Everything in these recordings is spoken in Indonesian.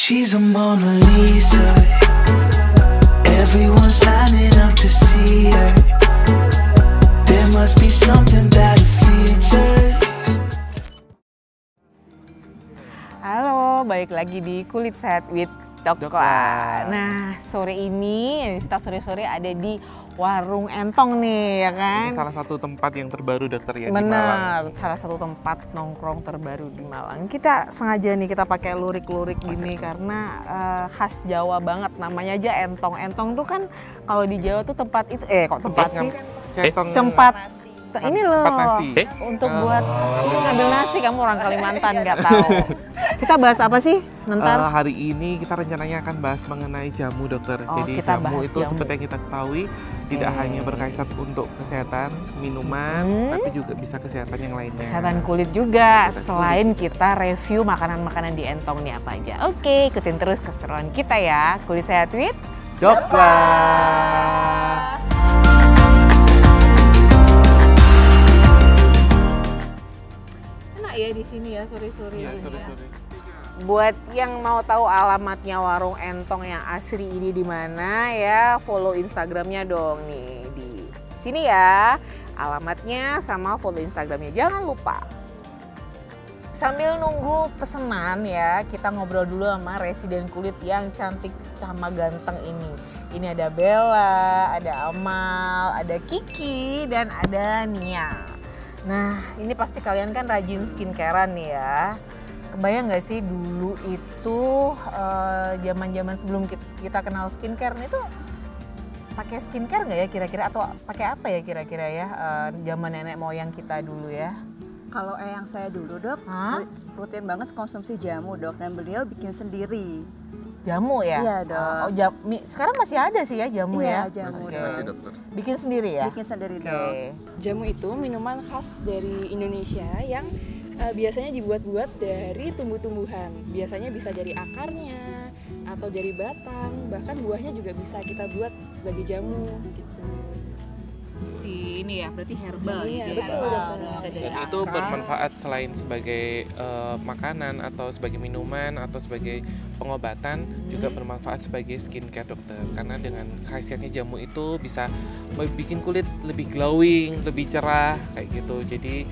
She's a Mona Lisa. Everyone's lining up to see her. There must be something about her features. Halo, balik lagi di Kulit Sehat with Dokter. Nah, sore ini kita sore-sore ada di Warung Entong nih, ya kan? Ini salah satu tempat yang terbaru dokter ya di Benar, Malang. salah satu tempat nongkrong terbaru di Malang. Kita sengaja nih kita pakai lurik-lurik gini karena khas Jawa banget. Namanya aja Entong. Entong tuh kan kalau di Jawa tuh tempat itu kok tempat sih? Tempat ini loh, nasi. untuk buat ngambil nasi. Kamu orang Kalimantan nggak tahu. Kita bahas apa sih ntar? Hari ini kita rencananya akan bahas mengenai jamu dokter. Jadi kita jamu bahas itu jamu. seperti yang kita ketahui tidak hanya berkaitan untuk kesehatan minuman, tapi juga bisa kesehatan yang lainnya. Kesehatan kulit juga. Kesehatan Selain kita review makanan-makanan di Entong nih apa aja. Oke, ikutin terus keseruan kita ya. Kulit Sehat with Dokter. ya di sini ya, sore-sore Iya, ini sore-sore. ya. Buat yang mau tahu alamatnya Warung Entong yang asli ini di mana ya, follow Instagramnya dong nih di sini ya. Alamatnya sama follow Instagramnya, jangan lupa. Sambil nunggu pesanan ya, kita ngobrol dulu sama residen kulit yang cantik sama ganteng ini. Ini ada Bella, ada Amal, ada Kiki, dan ada Nia. Nah, ini pasti kalian kan rajin skincarean nih ya. Kebayang nggak sih dulu itu zaman-zaman sebelum kita kenal skincare itu pakai skincare nggak ya kira-kira, atau pakai apa ya kira-kira ya zaman nenek moyang kita dulu ya? Kalau yang saya dulu dok, rutin banget konsumsi jamu dok, dan beliau bikin sendiri. Jamu ya? Iya dok. Sekarang masih ada sih ya jamu Iya, ya? jamu. Masih dokter. Bikin sendiri ya? Bikin sendiri Oke. dok. Jamu itu minuman khas dari Indonesia yang biasanya dibuat-buat dari tumbuh-tumbuhan. Biasanya bisa dari akarnya atau dari batang, bahkan buahnya juga bisa kita buat sebagai jamu gitu. Si ini ya, berarti herbal Iya, gitu ya? betul, betul. Bisa dari Dan itu akar. bermanfaat selain sebagai makanan atau sebagai minuman atau sebagai pengobatan, juga bermanfaat sebagai skincare dokter. Karena dengan khasiatnya jamu itu bisa bikin kulit lebih glowing, lebih cerah kayak gitu. Jadi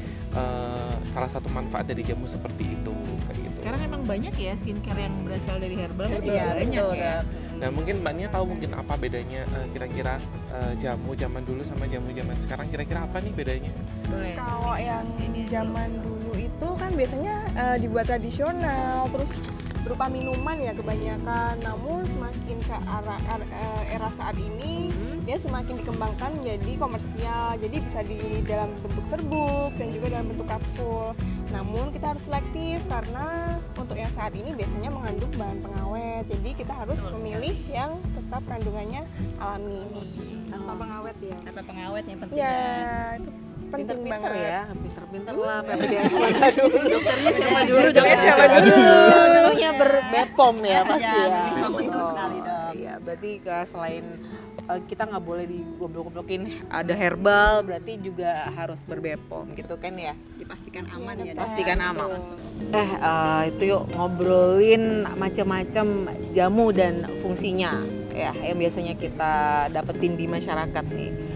salah satu manfaat dari jamu seperti itu kayak gitu. Sekarang emang banyak ya skincare yang berasal dari herbal, Iya, banyak betul, ya. Nah mungkin mbaknya tahu mungkin apa bedanya kira-kira jamu zaman dulu sama jamu zaman sekarang, kira-kira apa nih bedanya? Boleh. Kalau yang zaman dulu itu kan biasanya dibuat tradisional, terus berupa minuman ya kebanyakan. Namun semakin ke arah era saat ini dia semakin dikembangkan menjadi komersial. Jadi bisa di dalam bentuk serbuk dan juga dalam bentuk kapsul. Namun kita harus selektif karena untuk yang saat ini biasanya mengandung bahan pengawet. Jadi kita harus memilih yang tetap kandungannya alami. Tanpa pengawet ya. Tanpa pengawet yang penting. Ya, itu penting Pinter-pinter banget. ya, pinter-pinter lah PPDS mana dulu. Dokternya siapa dulu? Dokternya siapa dulu? Tentunya berbepom ya pasti ya. Betul sekali dok. Iya, berarti selain kita nggak boleh digoblok-goblokin ada herbal, berarti juga harus berbepom gitu kan ya. Dipastikan aman ya dok. Pastikan aman. Itu yuk ngobrolin macam-macam jamu dan fungsinya ya yang biasanya kita dapetin di masyarakat nih.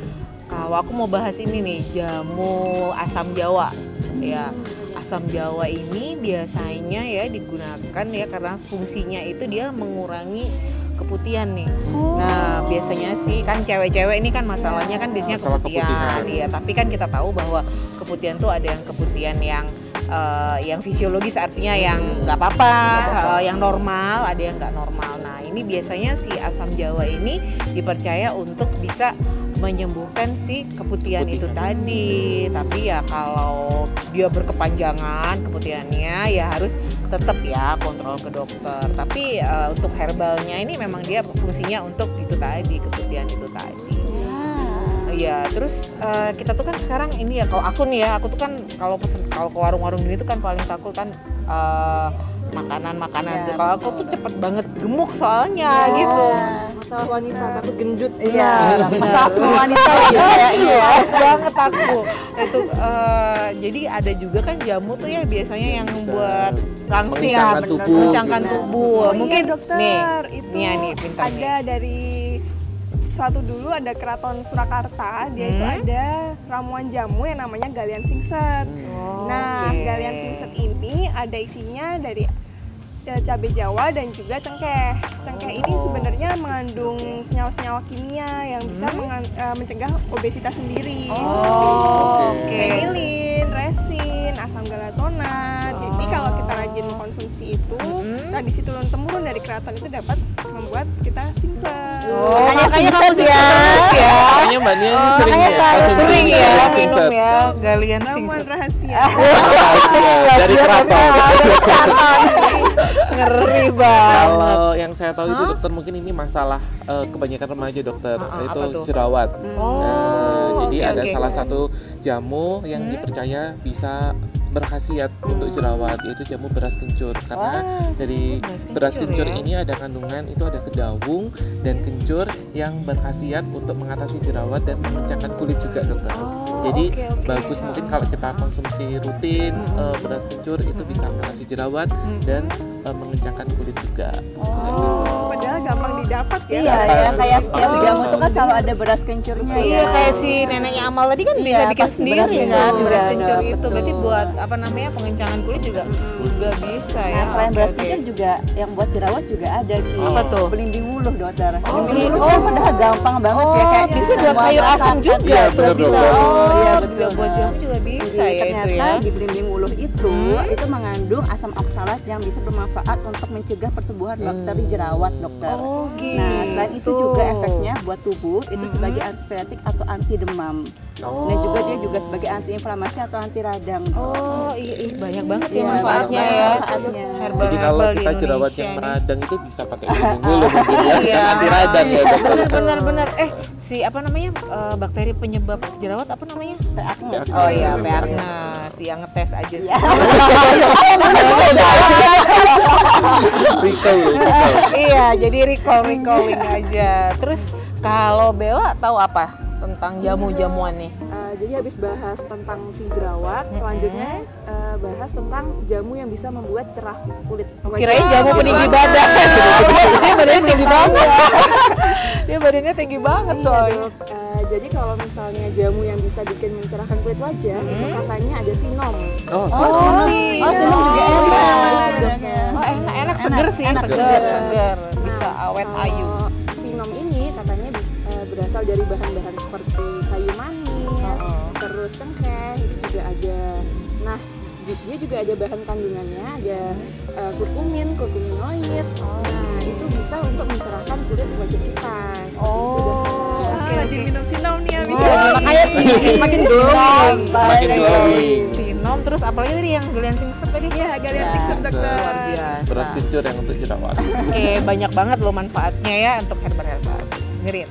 Kalau aku mau bahas ini nih, jamu asam Jawa. Ya, asam Jawa ini biasanya ya digunakan ya karena fungsinya itu dia mengurangi keputihan nih. Nah, biasanya sih kan cewek-cewek ini kan masalahnya kan biasanya Masalah keputihan. keputihan. Iya, tapi kan kita tahu bahwa keputihan tuh ada yang keputihan yang fisiologis, artinya yang nggak apa-apa, yang normal, ada yang nggak normal. Nah, ini biasanya si asam Jawa ini dipercaya untuk bisa menyembuhkan si keputihan itu tadi. Tapi ya kalau dia berkepanjangan keputihannya ya harus tetap ya kontrol ke dokter. Tapi untuk herbalnya ini memang dia fungsinya untuk itu tadi, keputihan itu tadi. Iya, terus kita tuh kan sekarang ini ya, kalau aku nih ya, aku tuh kan kalau ke warung-warung gini tuh kan paling takut kan makanan-makanan tuh. Kalau aku tuh cepet banget gemuk soalnya gitu. Masalah wanita takut gendut. Iya, masalah semua wanita ya. Iya, harus banget aku. Itu jadi ada juga kan jamu tuh ya biasanya yang buat langsing mengencangkan bener, tubuh. mengencangkan gitu. tubuh. Oh Mungkin iya, dokter, nih, itu nih pintar nih. ada dari suatu dulu ada Keraton Surakarta, dia itu ada ramuan jamu yang namanya Galian Singset. Nah, oke. Galian Singset ini ada isinya dari cabai Jawa dan juga cengkeh. Cengkeh ini sebenarnya mengandung senyawa-senyawa kimia yang bisa mencegah obesitas sendiri, seperti Oke. vanilin, resin, asam galatonat. Jadi kalau kita rajin konsumsi itu, tradisi turun temurun dari keraton itu dapat membuat kita singset. Oh, makanya kamu terus ya. Makanya Mbak Nia ini sering ya konsumsi Sering ya minum Singset. ya Galian Ramuan Singset. rahasia. Dari keraton. Ngeri banget. Kalau yang saya tahu itu dokter, mungkin ini masalah kebanyakan remaja dokter, itu apa tuh? jerawat. Jadi oke, ada oke. salah satu jamu yang dipercaya bisa berkhasiat untuk jerawat, yaitu jamu beras kencur. Karena dari beras kencur ya. ini ada kandungan, itu ada kedawung dan kencur yang berkhasiat untuk mengatasi jerawat dan mengencangkan kulit juga dokter. Jadi oke. bagus mungkin kalau kita konsumsi rutin beras kencur itu bisa mengatasi jerawat dan mengencangkan kulit juga. Padahal gampang didapat ya. Iya ya, kayak setiap jamu itu kan selalu ada beras kencurnya Iya, ya. kayak si neneknya Amal tadi kan bisa Iya, bikin pas sendiri beras kan kencur, beras iya, kencur itu. betul. Berarti buat apa namanya pengencangan kulit juga bisa ya. Nah, selain beras Oke. kencur juga yang buat jerawat juga ada Ki. Apa tuh? Belimbing wuluh dokter. Oh, Belimbing wuluh kan padahal gampang banget ya kayak bisa buat semua sayur asam masakan. juga Iya, tuh bener bisa. dong. Iya, Juga betul. buat jamu juga bisa Jadi ya itu ternyata ya. di belimbing wuluh itu mengandung asam oksalat yang bisa bermanfaat untuk mencegah pertumbuhan bakteri jerawat dokter. Oh, Nah, selain itu gitu. juga efeknya buat tubuh itu sebagai antipiretik atau anti demam. Dan juga dia juga sebagai anti inflamasi atau anti radang. Oh, iya, banyak banget ya Iya, manfaatnya banyak ya. manfaatnya. Jadi kalau Herbal-herbal di kita jerawat Indonesia yang nih. meradang itu bisa pakai belimbing wuluh mungkin ya, Iya. kan anti radang ya dokter. Benar. Si apa namanya bakteri penyebab jerawat apa namanya? P. acnes. Oh iya, P. acnes. Yang ngetes aja sih. Recall. Iya, jadi recalling aja. Terus kalau Bella tahu apa tentang jamu-jamuan nih? Jadi habis bahas tentang si jerawat, selanjutnya bahas tentang jamu yang bisa membuat cerah kulit. Kirain jamu peninggi badan. Dia badannya tinggi banget. Dia badannya tinggi banget Iya, soalnya. Dok. Jadi kalau misalnya jamu yang bisa bikin mencerahkan kulit wajah, itu katanya ada sinom. Oh, sih. Oh, sinom juga enak. Oh, enak seger sih, enak, seger. Bisa awet Kalau ayu. Sinom ini katanya berasal dari bahan-bahan seperti kayu manis, terus cengkeh, itu juga ada. Nah, dia juga ada bahan kandungannya, ada kurkuminoid. Nah, itu bisa untuk mencerahkan kulit wajah kita. Seperti itu, dokter. Rajin minum sinom nih ya bisa. Makanya semakin glowing. Semakin glowing. Sinom, terus apalagi tadi yang Galian Singset tadi? Iya, Galian Singset dokter. Luar biasa. beras kencur yang untuk jerawat. Oke, banyak banget loh manfaatnya ya untuk herbal-herbal. Dengerin.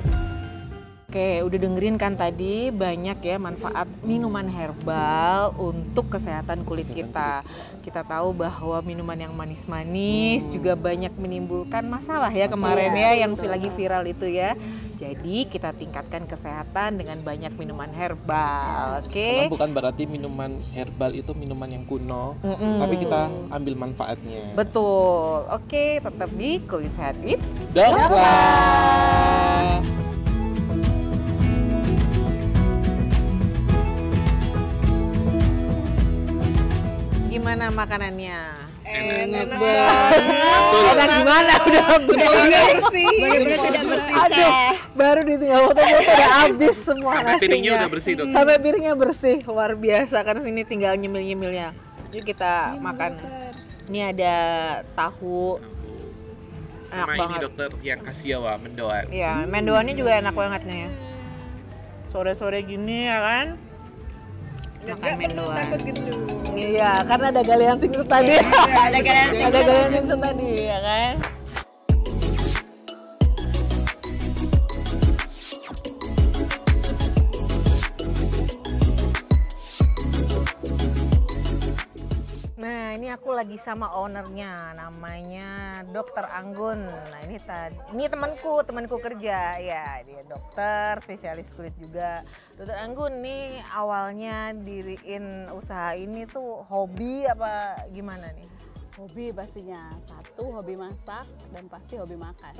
Oke, udah dengerin kan tadi banyak ya manfaat minuman herbal untuk kesehatan kulit kita. Kita tahu bahwa minuman yang manis-manis juga banyak menimbulkan masalah ya kemarin ya yang lagi viral itu ya. Jadi kita tingkatkan kesehatan dengan banyak minuman herbal. Karena Oke. bukan berarti minuman herbal itu minuman yang kuno, tapi kita ambil manfaatnya. Betul. Oke, tetap di Kulit Sehat with Dokter. gimana makanannya? Enak Enak gimana? Udah bersih. Benar-benar tidak bersih. Aduh, baru ditinggal foto-foto udah habis semua nasinya. Piringnya udah bersih, Dok. Sampai piringnya bersih, luar biasa. Karena sini tinggal nyemil-nyemilnya. Yuk kita makan. Ini ada tahu. Enak Sama ini banget. dokter yang kasiawa mendoan. Iya, mendoannya juga enak banget nih ya. Sore-sore gini ya kan. Makan mendoan. Takut gitu. Iya, karena ada Galian Singset tadi. Ada Galian Singset tadi ya kan. Nah, ini aku lagi sama ownernya, namanya Dokter Anggun. Nah, ini temanku kerja ya, dia dokter, spesialis kulit juga. Dokter Anggun nih awalnya diriin usaha ini tuh hobi apa gimana nih? Hobi pastinya, satu hobi masak dan pasti hobi makan.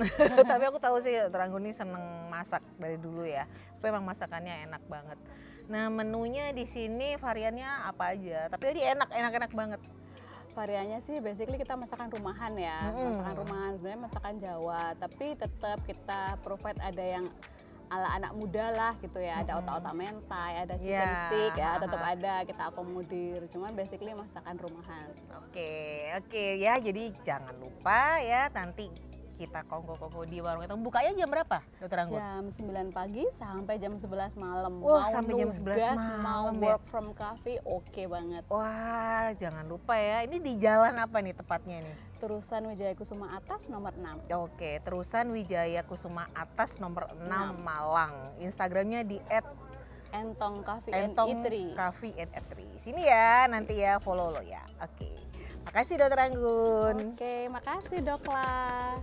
Tapi aku tahu sih Dr. Anggun ini seneng masak dari dulu ya. Tapi emang masakannya enak banget. Nah menunya di sini variannya apa aja? Tapi tadi enak banget. Variannya sih basically kita masakan rumahan ya, masakan rumahan sebenarnya masakan Jawa, tapi tetap kita provide ada yang ala anak muda lah gitu ya, ada otak-otak mentai, ada chicken stick ya, tetap ada kita akomodir, cuman basically masakan rumahan. Oke ya, jadi jangan lupa ya nanti kita kongko-kongko di warung itu. Bukanya jam berapa, Dr. Anggun? Jam 9 pagi sampai jam 11 malam. Wah, sampai jam 11 nugas, malam mau ya? work from cafe, oke banget. Wah, jangan lupa ya. Ini di jalan apa nih tepatnya nih? Terusan Wijaya Kusuma atas nomor 6. Oke, Terusan Wijaya Kusuma atas nomor 6 Malang. Instagramnya di Entong Cafe Entong and Eatery. Cafe and Eatery. Sini ya, nanti ya follow lo ya. Oke. Makasih Dr. Anggun. Oke, makasih Dokla.